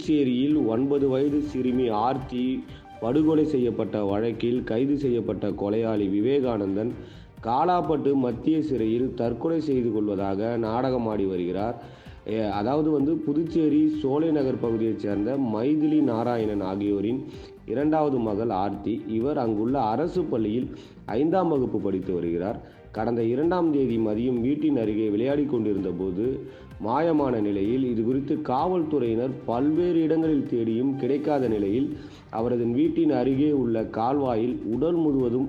புதுச்சேரியில் 9 வயது சிறுமி ஆர்த்தி படுகொலை செய்யப்பட்ட வழக்கில் கைது செய்யப்பட்ட கொலையாளி விவேகானந்தன் காலாப்பட்டு மத்திய சிறையில் தற்கொலை செய்து கொள்வதாக நாடகமாடி வருகிறார். அதாவது புதுச்சேரி சோலை நகர் பகுதியைச் சேர்ந்த மைதிலி நாராயணன் ஆகியோரின் இரண்டாவது மகள் ஆர்த்தி. இவர் அங்குள்ள அரசு பள்ளியில் 5ஆம் வகுப்பு படித்து வருகிறார். கடந்த 2ஆம் தேதி மதியம் வீட்டின் அருகே விளையாடி கொண்டிருந்த போது மாயமான நிலையில் இது குறித்து காவல்துறையினர் பல்வேறு இடங்களில் தேடியும் கிடைக்காத நிலையில் அவரது வீட்டின் அருகே உள்ள கால்வாயில் உடல் முழுவதும்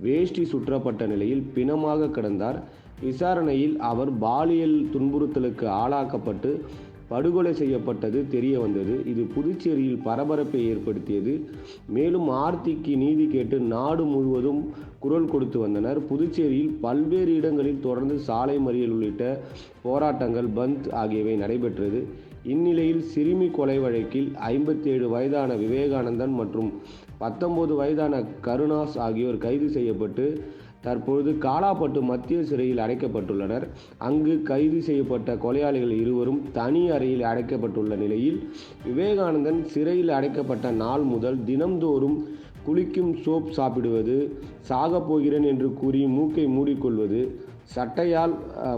வேஷ்டி சுற்றப்பட்ட நிலையில் பிணமாக கிடந்தார். விசாரணையில் அவர் பாலியல் துன்புறுத்தலுக்கு ஆளாக்கப்பட்டு படுகொலை செய்யப்பட்டது தெரிய வந்தது. இது புதுச்சேரியில் பரபரப்பை ஏற்படுத்தியது. மேலும் ஆர்த்திக்கு நீதி கேட்டு நாடு முழுவதும் குரல் கொடுத்து வந்தனர். புதுச்சேரியில் பல்வேறு இடங்களில் தொடர்ந்து சாலை மறியல் உள்ளிட்ட போராட்டங்கள், பந்த் ஆகியவை நடைபெற்றது. இந்நிலையில் சிறுமி கொலை வழக்கில் 57 வயதான விவேகானந்தன் மற்றும் 19 வயதான கருணாஸ் ஆகியோர் கைது செய்யப்பட்டு தற்பொழுது காலாப்பட்டு மத்திய சிறையில் அடைக்கப்பட்டுள்ளனர். அங்கு கைது செய்யப்பட்ட கொலையாளிகள் இருவரும் தனி அறையில் அடைக்கப்பட்டுள்ள நிலையில் விவேகானந்தன் சிறையில் அடைக்கப்பட்ட நாள் முதல் தினம்தோறும் குளிக்கும் சோப் சாப்பிடுவது, சாகப் போகிறேன் என்று கூறி மூக்கை மூடிக்கொள்வது, சட்டையால்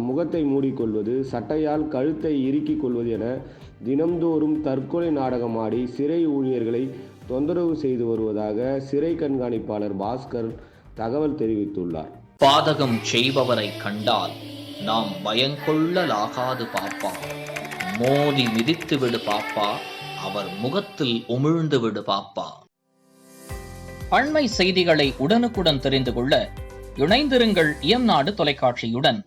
முகத்தை மூடிக்கொள்வது, சட்டையால் கழுத்தை இறுக்கிக் கொள்வது என தினம்தோறும் தற்கொலை நாடகமாடி சிறை ஊழியர்களை தொந்தரவு செய்து வருவதாக சிறை கண்காணிப்பாளர் பாஸ்கர் தகவல் தெரிவித்துள்ளார். பாதகம் செய்பவரை கண்டால் நாம் பயங்கொள்ளலாகாது பாப்பா, மோதி மிதித்து விடு பாப்பா, அவர் முகத்தில் உமிழ்ந்து விடு பாப்பா. அண்மை செய்திகளை உடனுக்குடன் தெரிந்து கொள்ள இணைந்திருங்கள் இயம்நாடு தொலைக்காட்சியுடன்.